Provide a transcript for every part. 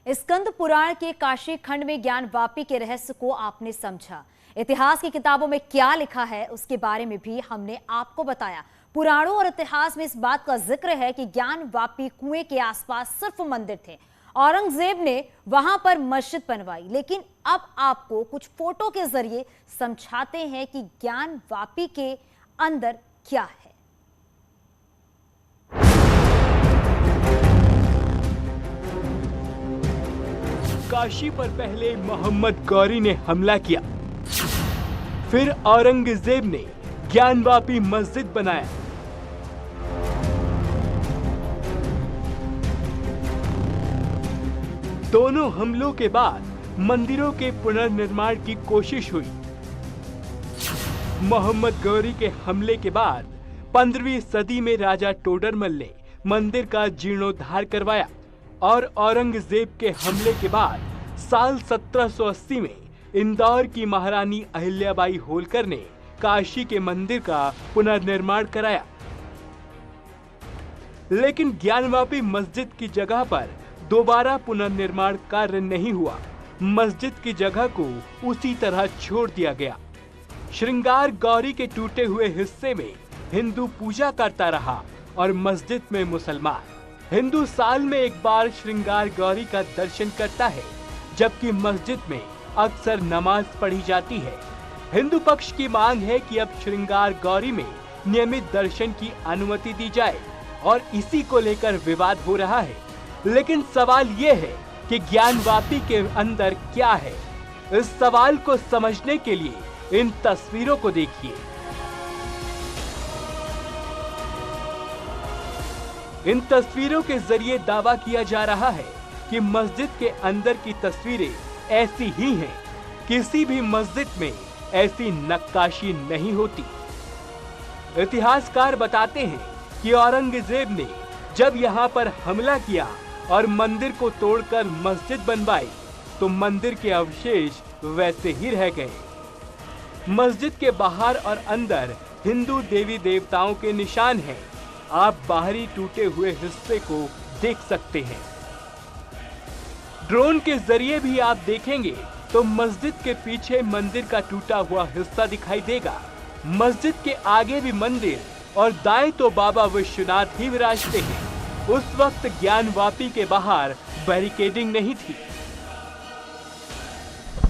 स्कंद पुराण के काशी खंड में ज्ञानवापी के रहस्य को आपने समझा। इतिहास की किताबों में क्या लिखा है उसके बारे में भी हमने आपको बताया। पुराणों और इतिहास में इस बात का जिक्र है कि ज्ञानवापी कुएं के आसपास सिर्फ मंदिर थे। औरंगजेब ने वहां पर मस्जिद बनवाई, लेकिन अब आपको कुछ फोटो के जरिए समझाते हैं कि ज्ञानवापी के अंदर क्या है। काशी पर पहले मोहम्मद गौरी ने हमला किया, फिर औरंगजेब ने ज्ञानवापी मस्जिद बनाया। दोनों हमलों के बाद मंदिरों के पुनर्निर्माण की कोशिश हुई। मोहम्मद गौरी के हमले के बाद 15वीं सदी में राजा टोडरमल ने मंदिर का जीर्णोद्धार करवाया और औरंगजेब के हमले के बाद साल 1780 में इंदौर की महारानी अहिल्याबाई होलकर ने काशी के मंदिर का पुनर्निर्माण कराया। लेकिन ज्ञानवापी मस्जिद की जगह पर दोबारा पुनर्निर्माण कार्य नहीं हुआ। मस्जिद की जगह को उसी तरह छोड़ दिया गया। श्रृंगार गौरी के टूटे हुए हिस्से में हिंदू पूजा करता रहा और मस्जिद में मुसलमान। हिंदू साल में एक बार श्रृंगार गौरी का दर्शन करता है, जबकि मस्जिद में अक्सर नमाज पढ़ी जाती है। हिंदू पक्ष की मांग है कि अब श्रृंगार गौरी में नियमित दर्शन की अनुमति दी जाए और इसी को लेकर विवाद हो रहा है। लेकिन सवाल ये है कि ज्ञानवापी के अंदर क्या है। इस सवाल को समझने के लिए इन तस्वीरों को देखिए। इन तस्वीरों के जरिए दावा किया जा रहा है कि मस्जिद के अंदर की तस्वीरें ऐसी ही हैं। किसी भी मस्जिद में ऐसी नक्काशी नहीं होती। इतिहासकार बताते हैं कि औरंगजेब ने जब यहाँ पर हमला किया और मंदिर को तोड़कर मस्जिद बनवाई, तो मंदिर के अवशेष वैसे ही रह गए। मस्जिद के बाहर और अंदर हिंदू देवी देवताओं के निशान हैं। आप बाहरी टूटे हुए हिस्से को देख सकते हैं। ड्रोन के जरिए भी आप देखेंगे तो मस्जिद के पीछे मंदिर का टूटा हुआ हिस्सा दिखाई देगा। मस्जिद के आगे भी मंदिर और दाएं तो बाबा विश्वनाथ ही विराजते हैं। उस वक्त ज्ञानवापी के बाहर बैरिकेडिंग नहीं थी।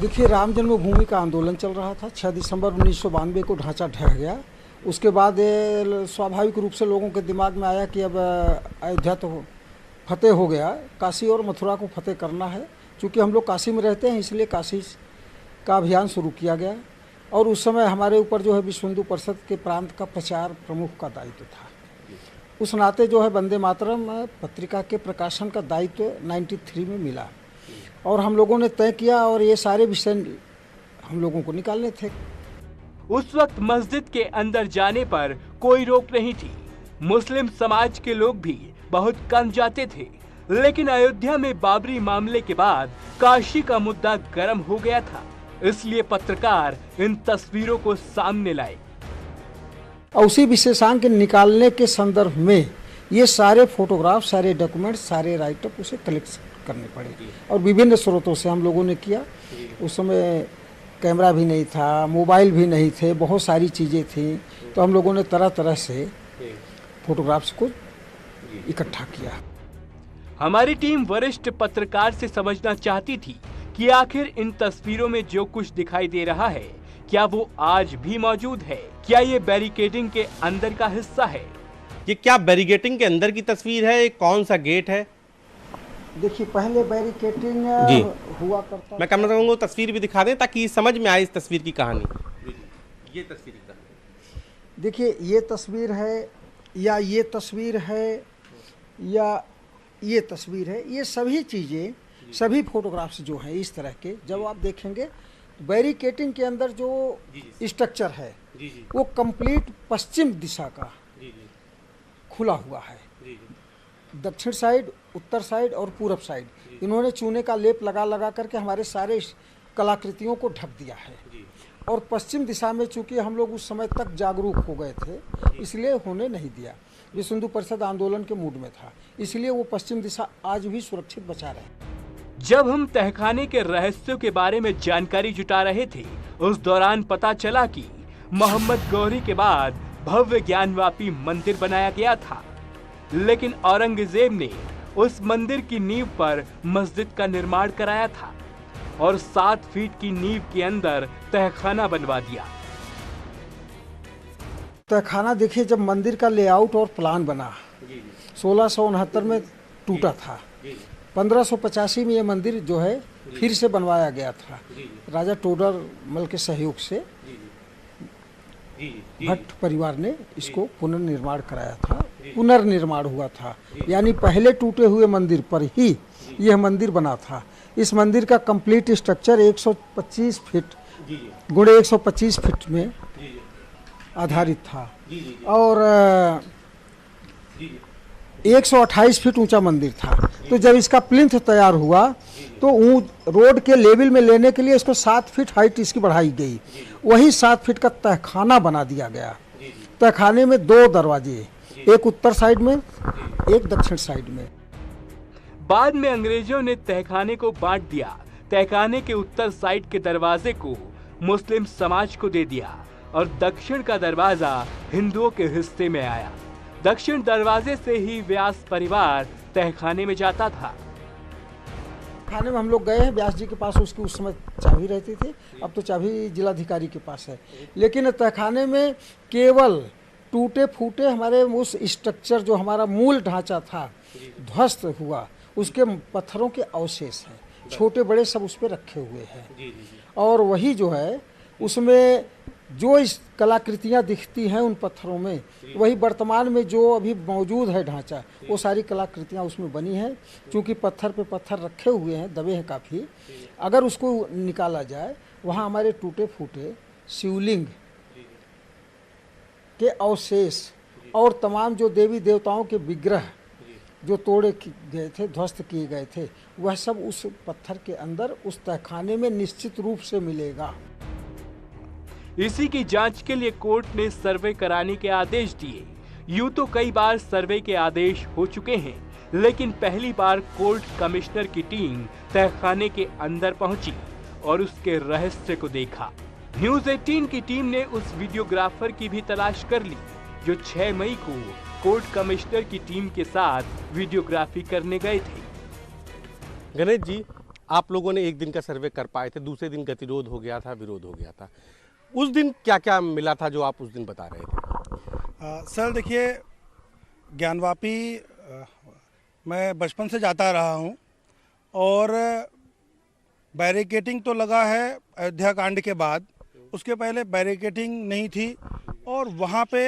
देखिए, राम जन्मभूमि का आंदोलन चल रहा था। 6 दिसंबर 1992 को ढांचा ढह गया। उसके बाद स्वाभाविक रूप से लोगों के दिमाग में आया कि अब अयोध्या तो फतेह हो गया, काशी और मथुरा को फतेह करना है। चूँकि हम लोग काशी में रहते हैं, इसलिए काशी का अभियान शुरू किया गया। और उस समय हमारे ऊपर जो है विश्व हिंदू परिषद के प्रांत का प्रचार प्रमुख का दायित्व था। उस नाते जो है वंदे मातरम पत्रिका के प्रकाशन का दायित्व 93 में मिला और हम लोगों ने तय किया और ये सारे विषय हम लोगों को निकालने थे। उस वक्त मस्जिद के अंदर जाने पर कोई रोक नहीं थी। मुस्लिम समाज के लोग भी बहुत कम जाते थे। लेकिन अयोध्या में बाबरी मामले के बाद काशी का मुद्दा गर्म हो गया था, इसलिए पत्रकार इन तस्वीरों को सामने लाए। और उसी विशेषांक निकालने के संदर्भ में ये सारे फोटोग्राफ, सारे डॉक्यूमेंट, सारे राइटअप उसे कलेक्ट करने पड़े और विभिन्न स्रोतों से हम लोगों ने किया। उस समय कैमरा भी नहीं था, मोबाइल भी नहीं थे, बहुत सारी चीज़ें थी। तो हम लोगों ने तरह तरह से फोटोग्राफ्स को इकट्ठा किया। हमारी टीम वरिष्ठ पत्रकार से समझना चाहती थी कि आखिर इन तस्वीरों में जो कुछ दिखाई दे रहा है, क्या वो आज भी मौजूद है? क्या ये बैरिकेडिंग के अंदर का हिस्सा है? ये क्या बैरिकेडिंग के अंदर की तस्वीर है? कौन सा गेट है? देखिए, पहले बैरिकेडिंग हुआ करता। मैं कहना चाहूँगा तस्वीर भी दिखा दें ताकि समझ में आए इस तस्वीर की कहानी। ये तस्वीर देखिए, ये तस्वीर है या ये तस्वीर है या ये तस्वीर है, ये सभी चीज़ें, सभी फोटोग्राफ्स जो हैं इस तरह के, जब आप देखेंगे बैरिकेडिंग के अंदर जो स्ट्रक्चर है वो कंप्लीट पश्चिम दिशा का खुला हुआ है। दक्षिण साइड, उत्तर साइड और पूरब साइड इन्होंने चूने का लेप लगा लगा करके हमारे सारे कलाकृतियों को ढक दिया है। और पश्चिम दिशा में चूंकि हम लोग उस समय तक जागरूक हो गए थे, इसलिए होने नहीं दिया। विश्व हिंदू परिषद आंदोलन के मूड में था, इसलिए वो पश्चिम दिशा आज भी सुरक्षित बचा रहे। जब हम तहखाने के रहस्यों के बारे में जानकारी जुटा रहे थे, उस दौरान पता चला कि मोहम्मद गौरी के बाद भव्य ज्ञानवापी मंदिर बनाया गया था, लेकिन औरंगजेब ने उस मंदिर की नींव पर मस्जिद का निर्माण कराया था और 7 फीट की नींव के अंदर तहखाना बनवा दिया। तहखाना देखिए, जब मंदिर का लेआउट और प्लान बना 1669 में टूटा था, 1585 में ये मंदिर जो है फिर से बनवाया गया था राजा टोडरमल के सहयोग से। भट्ट परिवार ने इसको पुनर्निर्माण कराया था, पुनर्निर्माण हुआ था, यानी पहले टूटे हुए मंदिर पर ही यह मंदिर बना था। इस मंदिर का कंप्लीट स्ट्रक्चर 125 फीट गुणे 125 फीट में आधारित था और 128 फीट ऊंचा मंदिर था। तो जब इसका प्लिंथ तैयार हुआ तो रोड के लेवल में लेने के लिए इसको 7 फीट हाइट इसकी बढ़ाई गई। वही 7 फीट का तहखाना बना दिया गया। तहखाने में 2 दरवाजे, एक उत्तर साइड में, एक दक्षिण साइड में। बाद में अंग्रेजों ने तहखाने को बांट दिया। तहखाने के उत्तर साइड के दरवाजे को मुस्लिम समाज को दे दिया और दक्षिण का दरवाजा हिंदुओं के हिस्से में आया। दक्षिण दरवाजे से ही व्यास परिवार तहखाने में जाता था। खाने में हम लोग गए हैं व्यास जी के पास, उसकी उस समय चाबी रहती थी, अब तो चाबी जिलाधिकारी के पास है। लेकिन तहखाने में केवल टूटे फूटे हमारे उस स्ट्रक्चर जो हमारा मूल ढांचा था ध्वस्त हुआ, उसके पत्थरों के अवशेष हैं, छोटे बड़े सब उस पर रखे हुए हैं। और वही जो है उसमें जो इस कलाकृतियाँ दिखती हैं उन पत्थरों में, वही वर्तमान में जो अभी मौजूद है ढांचा, वो सारी कलाकृतियाँ उसमें बनी हैं। क्योंकि पत्थर पे पत्थर रखे हुए हैं, दबे हैं काफ़ी, अगर उसको निकाला जाए वहाँ हमारे टूटे फूटे शिवलिंग के अवशेष और तमाम जो देवी देवताओं के विग्रह जो तोड़े गए थे, ध्वस्त किए गए थे, वह सब उस पत्थर के अंदर उस तहखाने में निश्चित रूप से मिलेगा। इसी की जांच के लिए कोर्ट ने सर्वे कराने के आदेश दिए। यूं तो कई बार सर्वे के आदेश हो चुके हैं, लेकिन पहली बार कोर्ट कमिश्नर की टीम तहखाने के अंदर पहुंची और उसके रहस्य को देखा। न्यूज़ 18 की टीम ने उस वीडियोग्राफर की भी तलाश कर ली जो 6 मई को कोर्ट कमिश्नर की टीम के साथ वीडियोग्राफी करने गए थे। गणेश जी, आप लोगों ने एक दिन का सर्वे कर पाए थे, दूसरे दिन गतिरोध हो गया था, विरोध हो गया था। उस दिन क्या क्या मिला था जो आप उस दिन बता रहे थे? सर देखिए, ज्ञानवापी मैं बचपन से जाता रहा हूँ और बैरिकेटिंग तो लगा है अयोध्या कांड के बाद, उसके पहले बैरिकेटिंग नहीं थी और वहाँ पे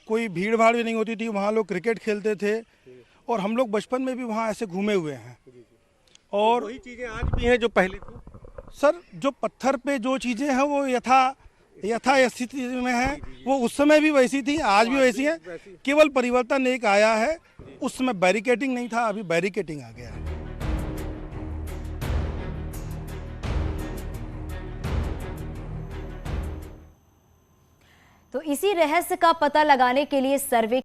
कोई भीड़ भाड़ भी नहीं होती थी। वहाँ लोग क्रिकेट खेलते थे और हम लोग बचपन में भी वहाँ ऐसे घूमे हुए हैं। और वही चीज़ें आज भी हैं जो पहले थी? सर, जो पत्थर पे जो चीज़ें हैं वो यथा स्थिति में है, वो उस समय भी वैसी थी, आज भी वैसी है। केवल परिवर्तन एक आया है, उस समय बैरिकेटिंग नहीं था, अभी बैरिकेटिंग आ गया है। तो इसी रहस्य का पता लगाने के लिए सर्वे